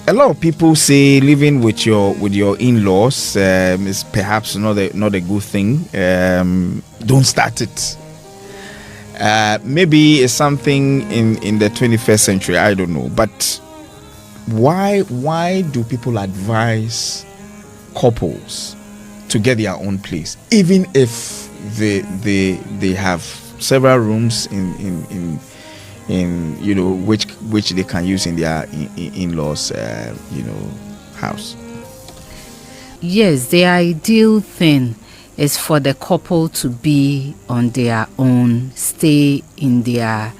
a lot of people say living with your in-laws is perhaps not a good thing. Don't start it. Maybe it's something in the 21st century. I don't know. But why do people advise couples to get their own place, even if they have several rooms in which they can use in their in-laws house? Yes, the ideal thing is for the couple to be on their own, stay in their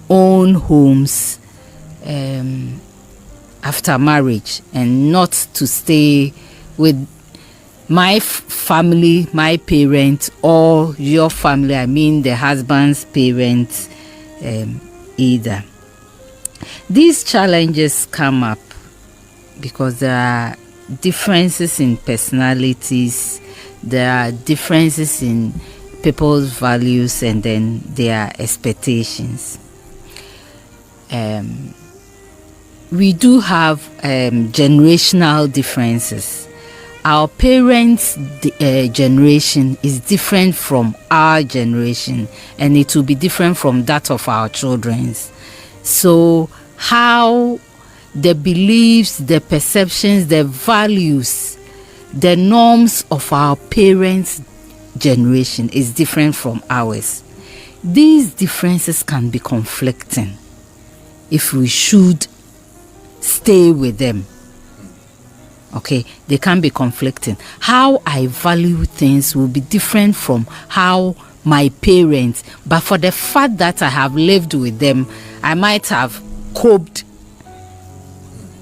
own homes after marriage, and not to stay with my family, my parents, or your family. I mean the husband's parents either. These challenges come up because there are differences in personalities, there are differences in people's values, and then their expectations. We do have generational differences. Our parents' generation is different from our generation, and it will be different from that of our children's. So how the beliefs, the perceptions, the values, the norms of our parents' generation is different from ours. These differences can be conflicting if we should stay with them. Okay, they can be conflicting. How I value things will be different from how my parents, but for the fact that I have lived with them, I might have coped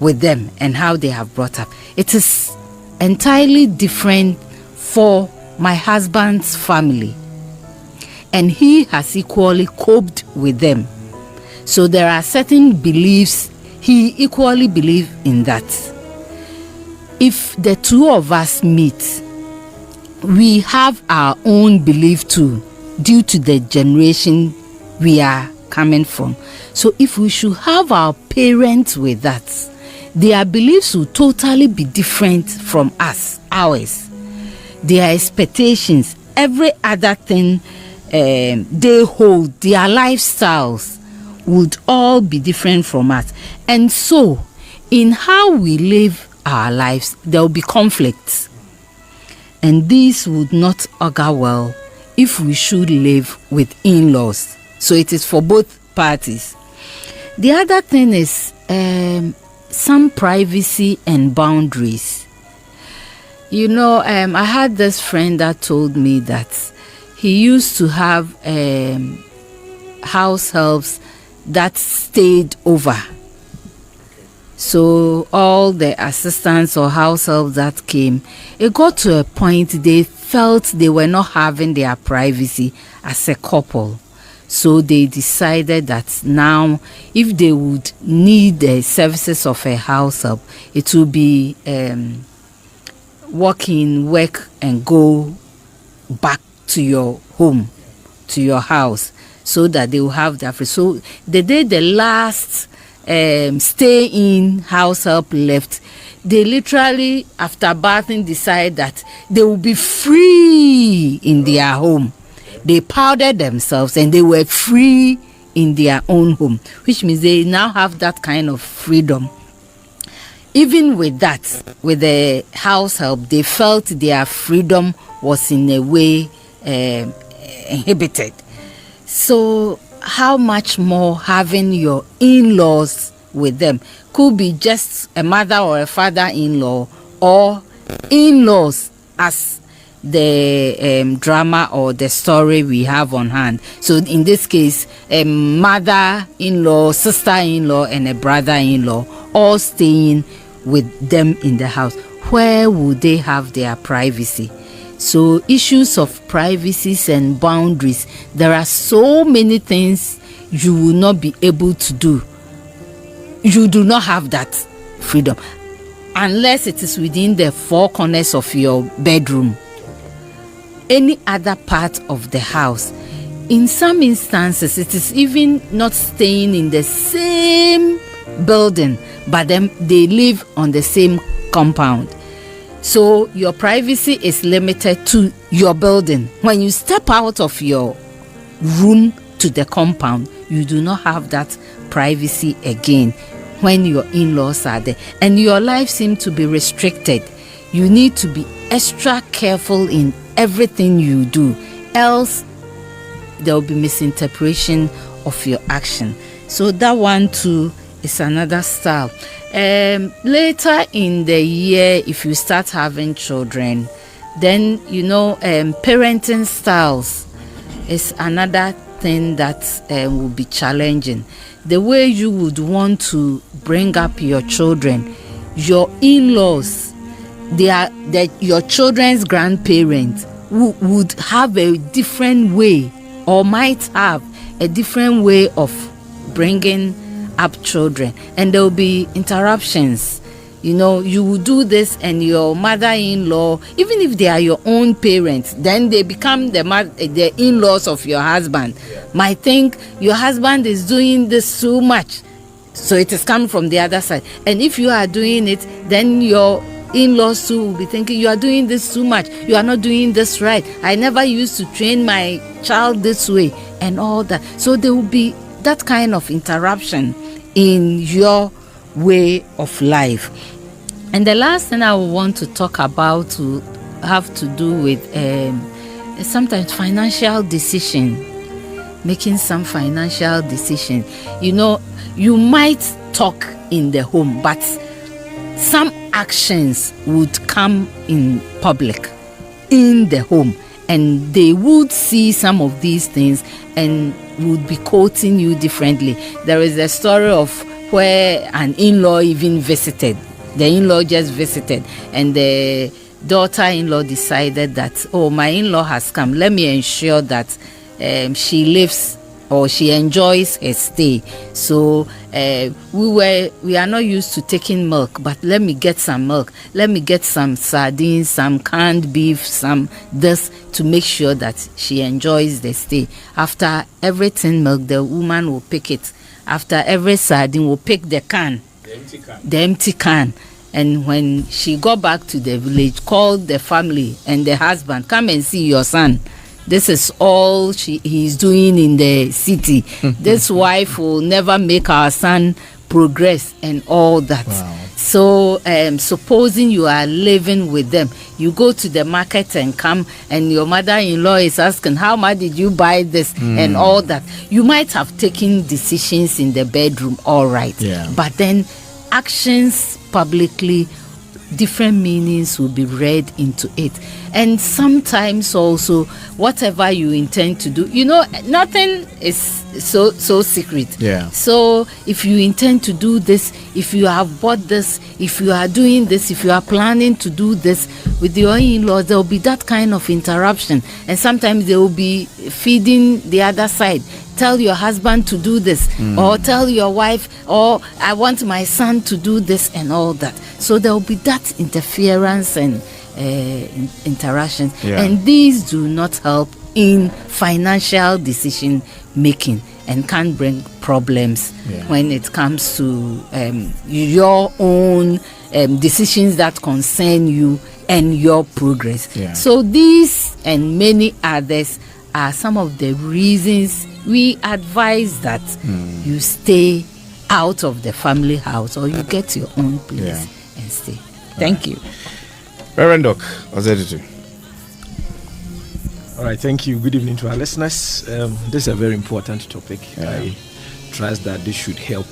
with them and how they have brought up. It is entirely different for my husband's family, and he has equally coped with them. So there are certain beliefs he equally believes in that. If the two of us meet, we have our own belief too, due to the generation we are coming from. So if we should have our parents with us, their beliefs will totally be different from ours. Their expectations, every other thing they hold, their lifestyles would all be different from us. And so, in how we live our lives, there will be conflicts, and these would not augur well if we should live with in-laws. So it is for both parties. The other thing is some privacy and boundaries. I had this friend that told me that he used to have house helps that stayed over. So all the assistants or house helps that came, it got to a point they felt they were not having their privacy as a couple. So they decided that now, if they would need the services of a house help, it will be walk in, work, and go back to your home, to your house, so that they will have their free. So the day the last stay in house help left, they literally, after bathing, decide that they will be free in their home. They powdered themselves and they were free in their own home, which means they now have that kind of freedom. Even with that, with the house help, they felt their freedom was in a way inhibited. So how much more having your in-laws with them? Could be just a mother or a father-in-law, or in-laws as the drama or the story we have on hand. So in this case, a mother-in-law, sister-in-law, and a brother-in-law all staying with them in the house. Where would they have their privacy? So issues of privacies and boundaries, there are so many things you will not be able to do. You do not have that freedom unless it is within the four corners of your bedroom. Any other part of the house, in some instances, it is even not staying in the same building, but then they live on the same compound. So your privacy is limited to your building. When you step out of your room to the compound, you do not have that privacy again when your in-laws are there, and your life seems to be restricted. You need to be extra careful in everything you do, else there will be misinterpretation of your action. So that one too is another style. Later in the year, if you start having children, then parenting styles is another thing that will be challenging. The way you would want to bring up your children, your in-laws, your children's grandparents would have a different way, or might have a different way of bringing up children, and there will be interruptions. You will do this, and your mother-in-law, even if they are your own parents, then they become the in-laws of your husband, might think your husband is doing this too much, so it is coming from the other side. And if you are doing it, then your in-laws too will be thinking you are doing this too much, you are not doing this right, I never used to train my child this way, and all that. So there will be that kind of interruption in your way of life. And the last thing I want to talk about to have to do with sometimes financial decision, making some financial decision. You might talk in the home, but some actions would come in public in the home, and they would see some of these things and would be quoting you differently. There is a story of where an in-law even visited. The in-law just visited, and the daughter-in-law decided that, my in-law has come, let me ensure that she lives or she enjoys her stay. So we are not used to taking milk, but let me get some milk, let me get some sardines, some canned beef, some this, to make sure that she enjoys the stay. After every tin milk, the woman will pick it. After every sardine, will pick the empty can. And when she got back to the village, called the family and the husband, come and see your son. This is all he's doing in the city. This wife will never make our son progress and all that. Wow. So supposing you are living with them, you go to the market and come, and your mother-in-law is asking, how much did you buy this and all that. You might have taken decisions in the bedroom, all right. Yeah. But then actions publicly, different meanings will be read into it. And sometimes also, whatever you intend to do, nothing is so secret. Yeah. So if you intend to do this, if you have bought this, if you are doing this, if you are planning to do this with your in-laws, there will be that kind of interruption. And sometimes they will be feeding the other side. Tell your husband to do this, or tell your wife, or I want my son to do this, and all that. So there will be that interference and interaction. Yeah. And these do not help in financial decision making, and can bring problems when it comes to your own decisions that concern you and your progress. Yeah. So these and many others are some of the reasons we advise that you stay out of the family house, or you get your own place and stay. Thank you. Reverend Doc, Ozeditu. All right, thank you. Good evening to our listeners. This is a very important topic. I trust that this should help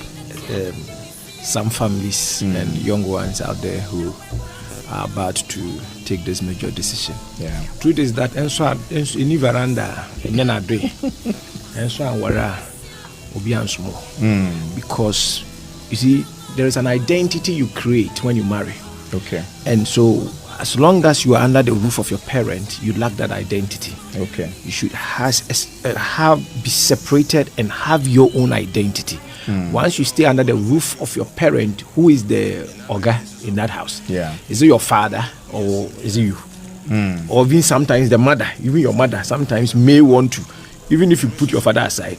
some families and young ones out there who are about to take this major decision. Yeah. Truth is that in veranda because you see, there is an identity you create when you marry. Okay. And so as long as you are under the roof of your parent, you lack that identity. Okay. You should be separated and have your own identity. Once you stay under the roof of your parent, who is the oga in that house? Yeah. Is it your father or is it you? Or even sometimes the mother, even your mother sometimes may want to, even if you put your father aside,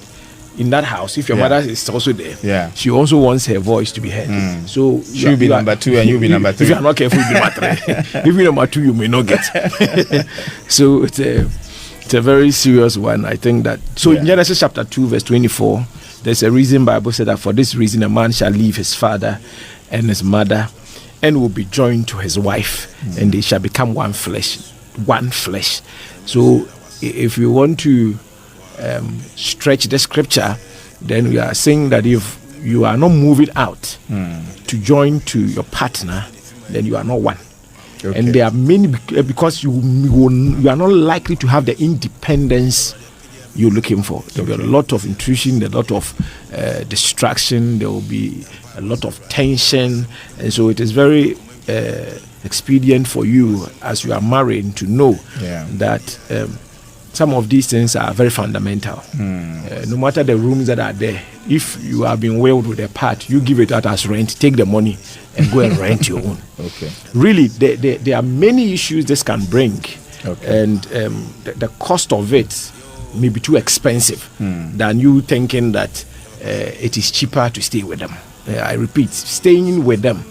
in that house, if your mother is also there, she also wants her voice to be heard. So she'll be number 2 and you'll be number 3. If you are not careful, you'll be number 3. If you're number 2, you may not get. So it's a very serious one. I think that. So in Genesis chapter 2, verse 24, there's a reason Bible said that for this reason a man shall leave his father and his mother and will be joined to his wife, and they shall become one flesh. One flesh. So if you want to stretch the scripture, then we are saying that if you are not moving out to join to your partner, then you are not one. Okay. And there are many, because you are not likely to have the independence you're looking for. There will be a lot of intrusion, a lot of distraction, there will be a lot of tension, and so it is very expedient for you as you are married to know that some of these things are very fundamental. No matter the rooms that are there, if you have been wailed with a part, you give it out as rent, take the money and go and rent your own. Okay. Really, there are many issues this can bring, and the cost of it may be too expensive than you thinking that it is cheaper to stay with them. I repeat, staying with them,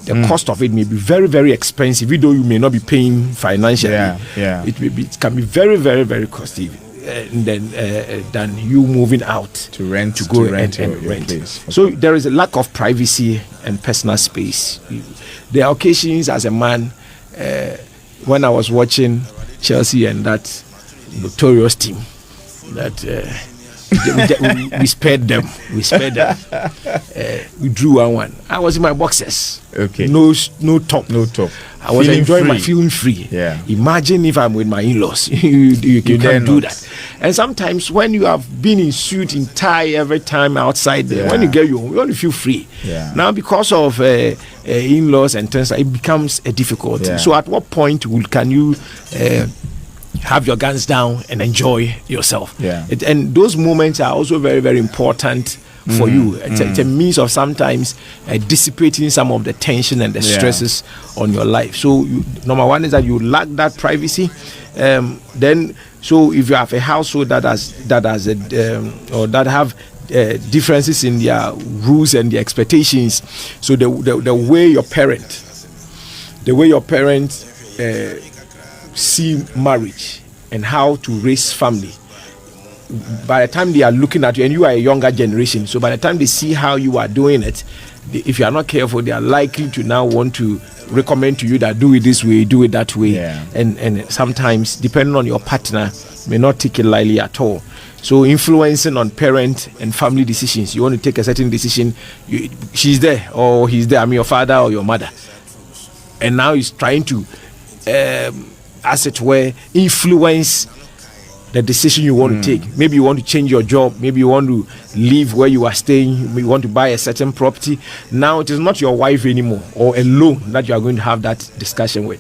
the cost of it may be very, very expensive, even though you may not be paying financially. It can be very, very, very costly than you moving out to rent, to go rent. Okay. So there is a lack of privacy and personal space. There are occasions as a man, when I was watching Chelsea and that notorious team, that we spared them. We drew 1-1. I was in my boxers. Okay. No top. I was feeling free. Yeah. Imagine if I'm with my in-laws. you can't do that. And sometimes when you have been in suit, in tie every time outside there, when you get home, you want to feel free. Yeah. Now because of in-laws and things, it becomes a difficulty. Yeah. So at what point can you have your guns down and enjoy yourself? And those moments are also very, very important for you. It's a means of sometimes dissipating some of the tension and the stresses on your life. So number one is that you lack that privacy. Then, so if you have a household that has or that have differences in their rules and their expectations, so the way your parents see marriage and how to raise family, by the time they are looking at you, and you are a younger generation, so by the time they see how you are doing it, if you are not careful, they are likely to now want to recommend to you that do it this way, do it that way. And sometimes, depending on your partner, may not take it lightly at all. So influencing on parent and family decisions, you want to take a certain decision, she's there or he's there, I mean your father or your mother, and now he's trying to as it were influence the decision you want to take. Maybe you want to change your job, maybe you want to leave where you are staying, maybe you want to buy a certain property. Now it is not your wife anymore or alone that you are going to have that discussion with.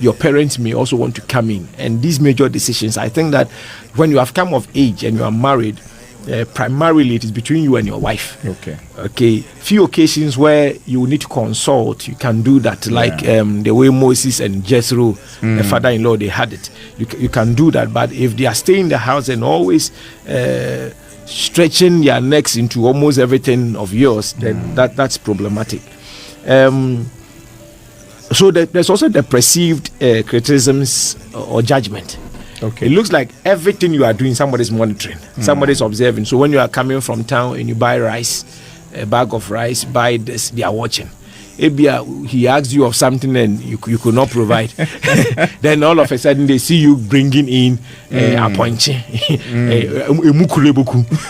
Your parents may also want to come in, and these major decisions, I think that when you have come of age and you are married, primarily it is between you and your wife. Okay. Few occasions where you need to consult, you can do that, like the way Moses and Jethro, the father-in-law, they had it. You can do that, but if they are staying in the house and always stretching their necks into almost everything of yours, then that's problematic. So there's also the perceived criticisms or judgment. It looks like everything you are doing, somebody's monitoring, somebody's observing. So when you are coming from town and you buy rice, a bag of rice, buy this, they are watching. Maybe he asks you of something and you could not provide. Then all of a sudden they see you bringing in a poinche,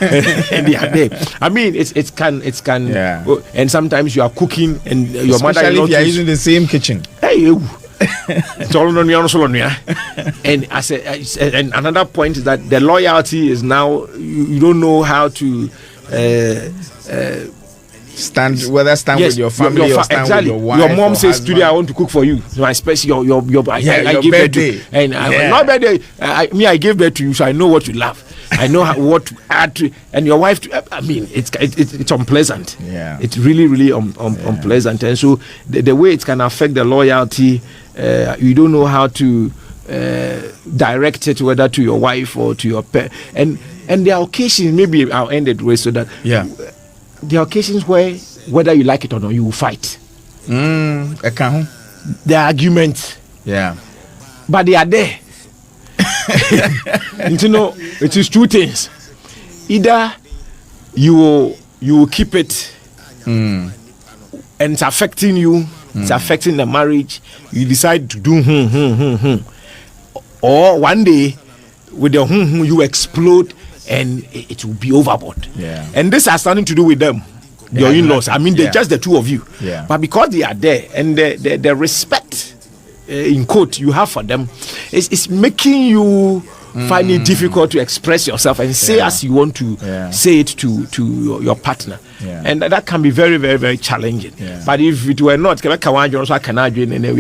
and they are there. I mean, it can, and sometimes you are cooking and your mother, especially if you are using the same kitchen. And another point is that the loyalty is now you don't know how to stand with your family or stand with your wife. Your mom says today I want to cook for you, so especially your I give birth to, and not birthday. I gave birth to you, so I know what you love. I know what to add to, and your wife. I mean, it's unpleasant. It's really, really unpleasant, and so the way it can affect the loyalty, you don't know how to direct it, whether to your wife or to your parent. And And there are occasions, maybe I'll end it with so that there are occasions where whether you like it or not, you will fight. The arguments. Yeah. But they are there. You know, it is two things. Either you will keep it and it's affecting you, it's affecting the marriage, you decide to do or one day with the you explode and it will be overboard. Yeah. And this has nothing to do with them, your in-laws. I mean, they're just the two of you. Yeah. But because they are there and the respect in quote you have for them, it's making you find it difficult to express yourself and say as you want to say it to your partner. And that can be very, very, very challenging. But if it were not, we are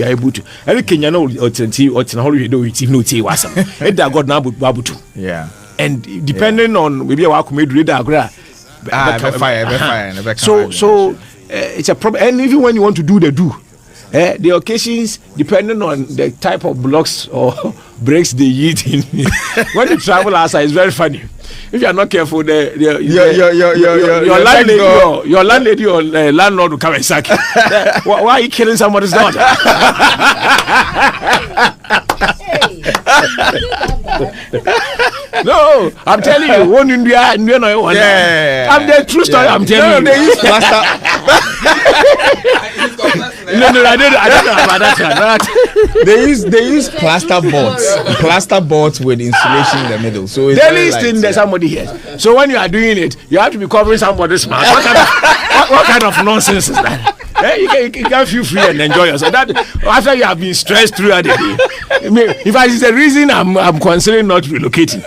able to. And depending on maybe our community, so it's a problem. And even when you want to do the occasions, depending on the type of blocks or breaks they eat in when you travel outside, it's very funny. If you are not careful, your landlady or landlord will come and sack you. Why are you killing somebody's daughter? No, I'm telling you, one India, I'm the true story. I'm telling you. They use plaster. No, I don't know about that. They use plaster boards with insulation in the middle. So it's they're listening. There's somebody here. So when you are doing it, you have to be covering somebody's mouth. What kind of nonsense is that? You can feel free and enjoy yourself. That after you have been stressed throughout the day. I mean, in fact, it's the reason I'm considering not relocating.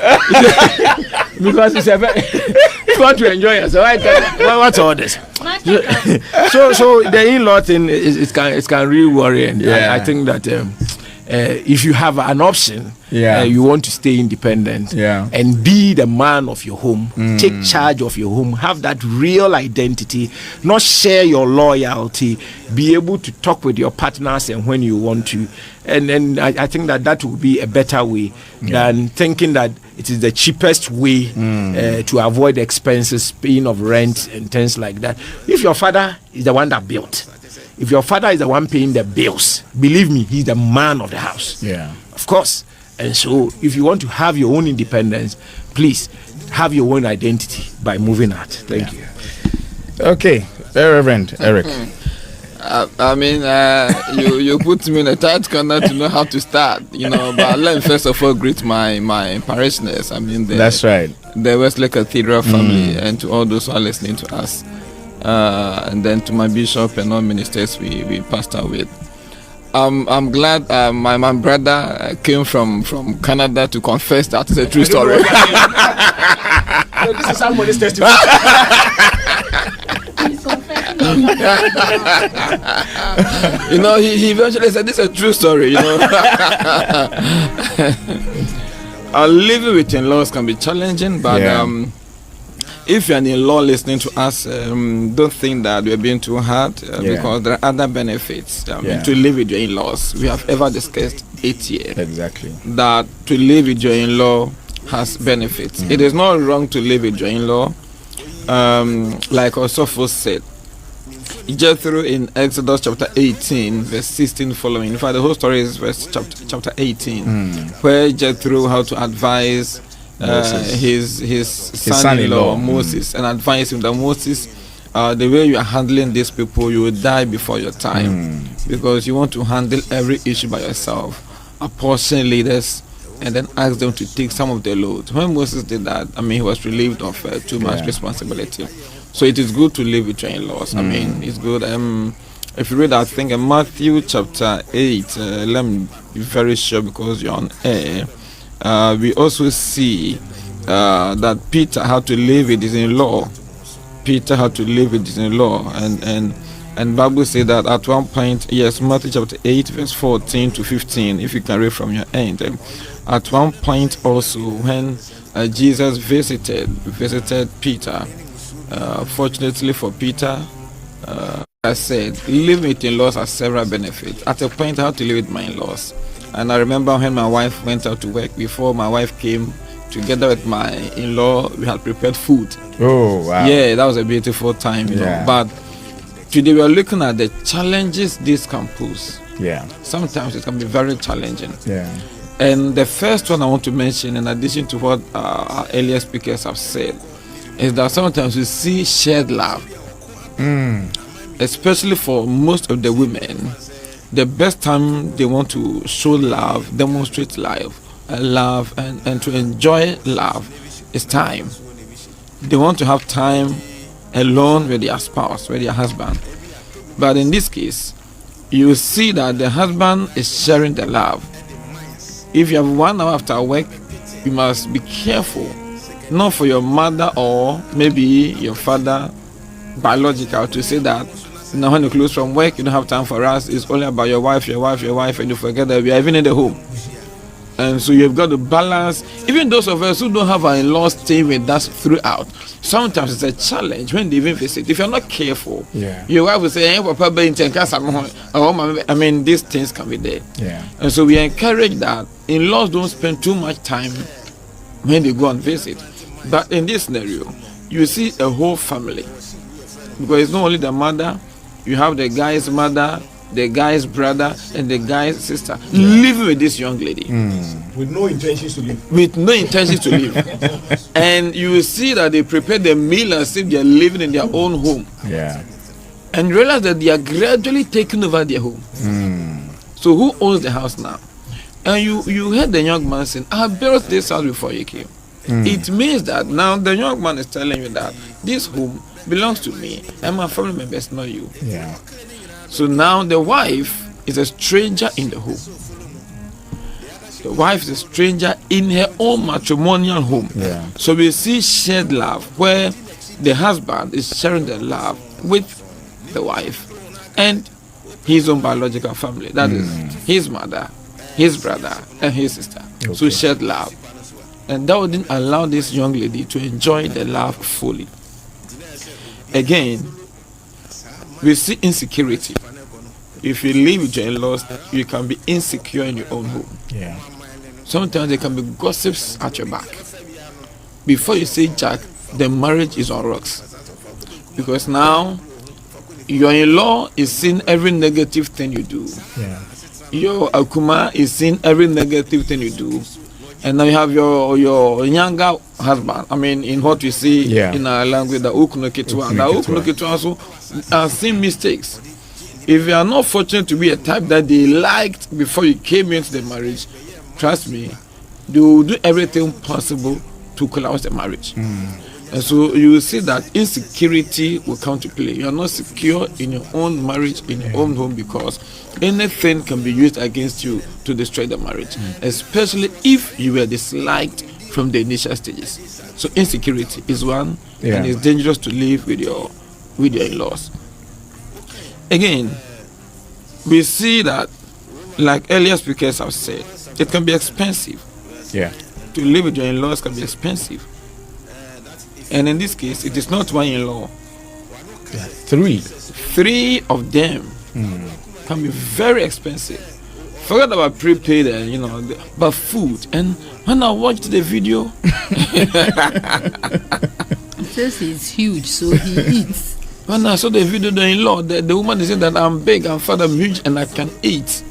Because it's a very you want to enjoy yourself. What's all this? So the in-law thing it can really worry, and I think that if you have an option, you want to stay independent and be the man of your home, take charge of your home, have that real identity, not share your loyalty, be able to talk with your partners and when you want to, and I think that will be a better way than thinking that it is the cheapest way to avoid expenses, paying of rent and things like that. If your father is the one that built, if your father is the one paying the bills, believe me, he's the man of the house. Of course. And so if you want to have your own independence, please have your own identity by moving out. Thank you. Okay, Reverend Eric. I mean, you put me in a tight corner to know how to start, but let me first of all greet my parishioners. I mean, that's right. The Wesley Cathedral family, and to all those who are listening to us. And then to my bishop and all ministers we pastor with. I'm glad my brother came from Canada to confess that it's a true story. This is somebody's testimony. He eventually said this is a true story. Living with in-laws can be challenging, but if you're an in-law listening to us, don't think that we're being too hard because there are other benefits to live with your in-laws. We have ever discussed 8 years. Exactly. That to live with your in-law has benefits. It is not wrong to live with your in-law. Like Osopho said, Jethro in Exodus chapter 18, verse 16 following. In fact, the whole story is chapter 18, where Jethro had to advise his son-in-law Moses and advise him that Moses, the way you are handling these people, you will die before your time because you want to handle every issue by yourself. Apportion leaders and then ask them to take some of the load. When Moses did that, he was relieved of too much responsibility. So it is good to live with your in-laws. It's good. If you read, I think in Matthew chapter 8, let me be very sure because you're on air. We also see that Peter had to live with his in-law. And Bible says that at one point, Matthew chapter 8, verse 14 to 15, if you can read from your end. At one point also, when Jesus visited Peter, fortunately for Peter, I said, living with in-laws has several benefits. At a point, I had to live with my in-laws. And I remember when my wife went out to work, before my wife came together with my in-law, we had prepared food. Oh, wow. Yeah, that was a beautiful time, you know. But today we are looking at the challenges this can pose. Yeah. Sometimes it can be very challenging. Yeah. And the first one I want to mention, in addition to what our earlier speakers have said, is that sometimes we see shared love. Especially for most of the women, the best time they want to show love, demonstrate love, and to enjoy love is time. They want to have time alone with their spouse, with their husband. But in this case, you see that the husband is sharing the love. If you have 1 hour after work, you must be careful, not for your mother or maybe your father, biological, to say that now when you close from work, you don't have time for us. It's only about your wife, and you forget that we are even in the home. And so you've got to balance. Even those of us who don't have our in-laws staying with us throughout, sometimes it's a challenge when they even visit. If you're not careful, your wife will say, hey, I mean, these things can be there. And so we encourage that in-laws don't spend too much time when they go on visit. But in this scenario, you see a whole family, because it's not only the mother, you have the guy's mother, the guy's brother, and the guy's sister living with this young lady. With no intentions to live. And you will see that they prepare the meal as if they are living in their own home. And you realize that they are gradually taking over their home. So who owns the house now? And you heard the young man saying, I built this house before you came. It means that now the young man is telling you that this home belongs to me and my family members, not you. So now the wife is a stranger in the home. The wife is a stranger in her own matrimonial home. So we see shared love where the husband is sharing the love with the wife and his own biological family. That is his mother, his brother, and his sister. So shared love. And that wouldn't allow this young lady to enjoy the love fully. Again, we see insecurity. If you live with your in-laws, you can be insecure in your own home. Sometimes there can be gossips at your back. Before you say Jack, the marriage is on rocks. Because now, your in-law is seeing every negative thing you do. Your Akuma is seeing every negative thing you do. And now you have your younger husband. I mean, in what we see in our language, the Ukunoketua. The Ukunoketua also are seeing mistakes. If you are not fortunate to be a type that they liked before you came into the marriage, trust me, they will do everything possible to collapse the marriage. And so you will see that insecurity will come to play. You are not secure in your own marriage, in your own home, because anything can be used against you to destroy the marriage, especially if you were disliked from the initial stages. So insecurity is one, and it's dangerous to live with your in-laws. Again, we see that, like earlier speakers have said, it can be expensive. To live with your in-laws can be expensive. And in this case, it is not one in-law. Three of them can be very expensive. Forget about prepaid and but food. And when I watched the video, he says he's huge, so he eats. When I saw the video, the in-law, the woman is saying that I'm big and fat, I'm huge, and I can eat.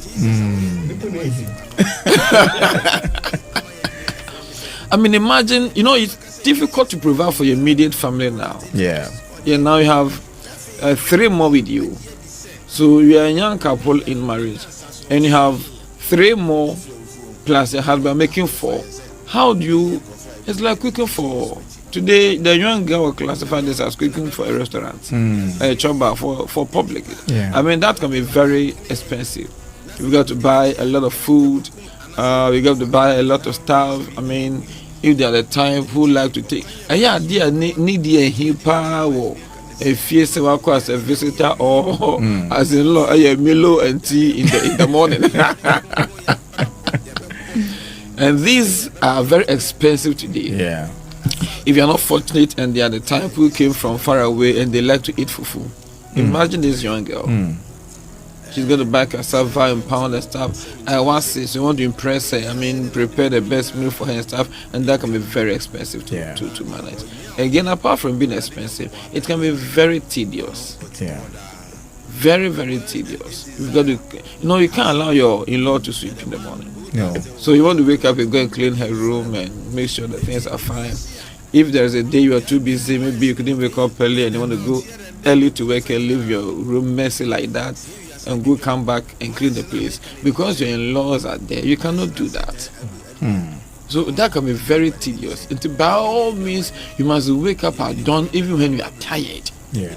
I mean, imagine, it's difficult to provide for your immediate family now. Now you have 3 more with you. So you are a young couple in marriage, and you have 3 more plus your husband, making 4. How do you? It's like cooking for. Today, the young girl will classify this as cooking for a restaurant, a chopper for public. I mean, that can be very expensive. You got to buy a lot of food. We got to buy a lot of stuff. I mean, if they are the type who like to take, they need a hippa or a fiesta worker as a visitor or as in law, a Milo and tea in the morning. And these are very expensive today. If you are not fortunate and they are the type who came from far away and they like to eat fufu, imagine this young girl. she's going to buy cassava and pound and stuff. I want this, you want to impress her. I mean, prepare the best meal for her and stuff, and that can be very expensive to manage. Again, apart from being expensive, it can be very tedious. Yeah. Very, very tedious. You've got to, you can't allow your in-law to sweep in the morning. No. So you want to wake up and go and clean her room and make sure that things are fine. If there's a day you are too busy, maybe you couldn't wake up early and you want to go early to work and leave your room messy like that and go come back and clean the place. Because your in-laws are there, you cannot do that. So that can be very tedious. And by all means, you must wake up at dawn even when you are tired. Yeah.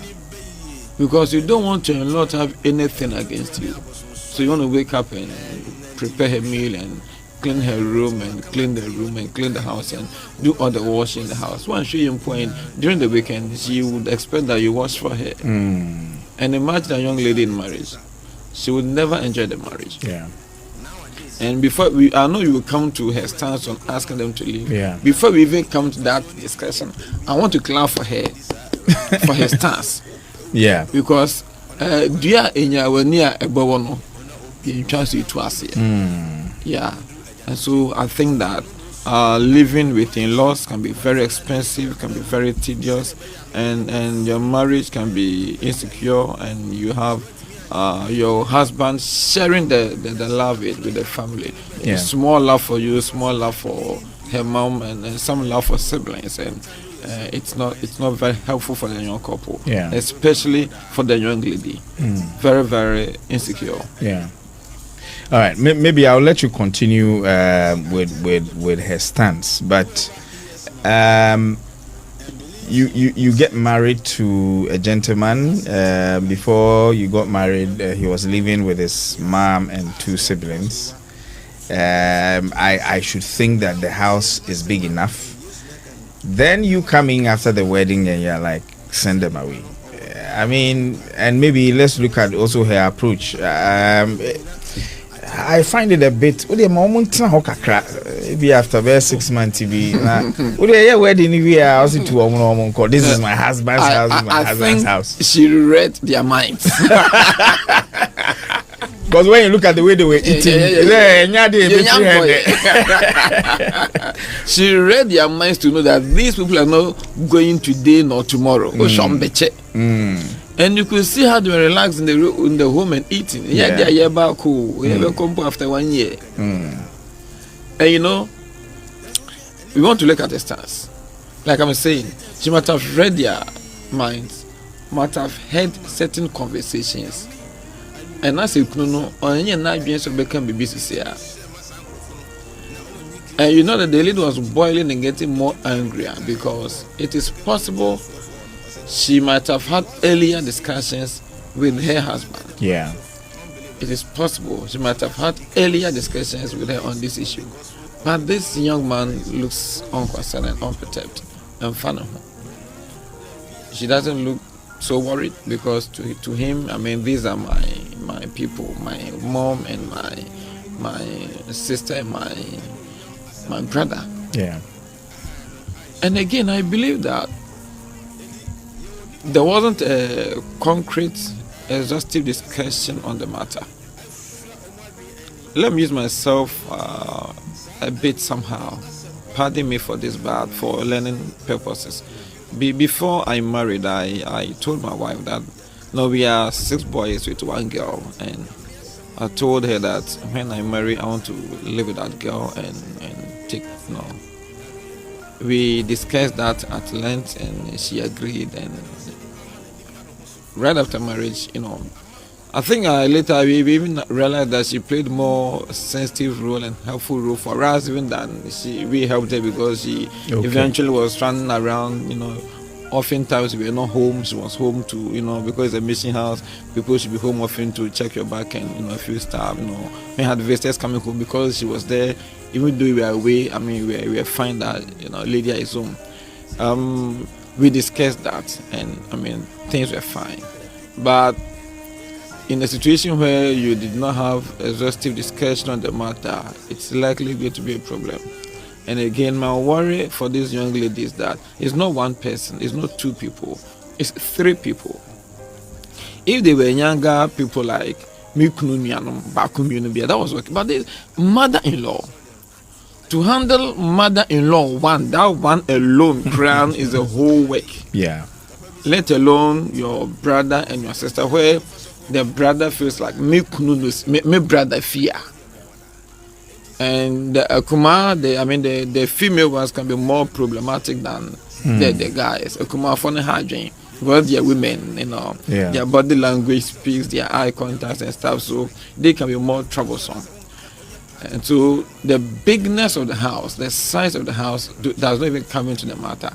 Because you don't want your in-law to have anything against you. So you want to wake up and prepare her meal and clean her room and clean the room and clean the house and do all the washing in the house. One show you point during the weekend, she would expect that you wash for her. And imagine a young lady in marriage. She would never enjoy the marriage. Yeah. And I know you will come to her stance on asking them to leave. Yeah. Before we even come to that discussion, I want to clap for her, for her stance. Yeah. Because dear Enya Ebowono, you trust you to us here. Yeah. And so I think that living with in-laws can be very expensive, can be very tedious, and your marriage can be insecure, and you have your husband sharing the love with the family. Yeah. Small love for you, small love for her mom, and some love for siblings, and it's not very helpful for the young couple, especially for the young lady. Very, very insecure. Yeah. All right. Maybe I'll let you continue with her stance, but you get married to a gentleman. Before you got married, he was living with his mom and 2 siblings. I should think that the house is big enough. Then you coming after the wedding and you're like, send them away. I mean, and maybe let's look at also her approach. I find it a bit. Maybe after about 6 months, TV. Wedding this is my husband's house. My husband's house. She read their minds. Because when you look at the way they were eating, she read their minds to know that these people are not going today nor tomorrow. And you could see how they were relaxed in the home and eating. They are back cool. We have come after 1 year. And we want to look at the stars. Like I'm saying, she might have read their minds, might have had certain conversations. And I say, no, on your night being so become BBC. And you know that the lady was boiling and getting more angrier because it is possible she might have had earlier discussions with her husband. Yeah. It is possible she might have had earlier discussions with her on this issue. But this young man looks unconcerned and unperturbed and funny. She doesn't look so worried because to him, I mean, these are my people, my mom and my sister and my brother. Yeah. And again, I believe that there wasn't a concrete, exhaustive discussion on the matter. Let me use myself a bit somehow. Pardon me for this, but for learning purposes. Before I married, I told my wife that we are 6 boys with 1 girl, and I told her that when I marry, I want to live with that girl and take. We discussed that at length, and she agreed. And right after marriage, I think later we even realized that she played more sensitive role and helpful role for us even than we helped her, because she eventually was running around. Oftentimes we were not home. She was home to, because it's a mission house, people should be home often to check your back and, if you starve, we had visitors coming home because she was there. Even though we were away, I mean, we were fine that, Lydia is home. We discussed that, and I mean, things were fine. But in a situation where you did not have exhaustive discussion on the matter, it's likely going to be a problem. And again, my worry for this young lady is that it's not one person, it's not 2 people, it's 3 people. If they were younger people like me kunu nuanom baako mmienu bia, that was okay. But the mother-in-law, to handle mother-in-law one, that one alone crown is a whole work. Yeah. Let alone your brother and your sister, where the brother feels like me brother fear. And the Akuma, the female ones can be more problematic than the guys. Akuma funny hygiene. Because they are women, their body language speaks, their eye contact and stuff, so they can be more troublesome. And so the bigness of the house, the size of the house does not even come into the matter.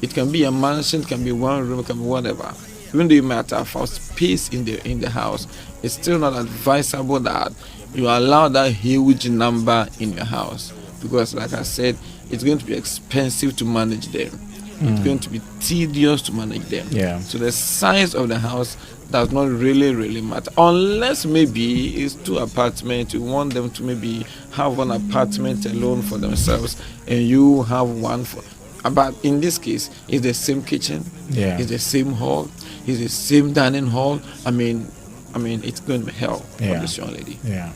It can be a mansion, it can be one room, it can be whatever. Even though you might have for space in the house, it's still not advisable that you allow that huge number in your house, because like I said, it's going to be expensive to manage them. It's going to be tedious to manage them. Yeah. So the size of the house does not really matter, unless maybe it's 2 apartments. You want them to maybe have 1 apartment alone for themselves, and you have one for. But in this case, it's the same kitchen. Yeah. It's the same hall. It's the same dining hall. I mean, it's going to be hell for this young lady. Yeah.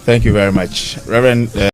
Thank you very much, Reverend.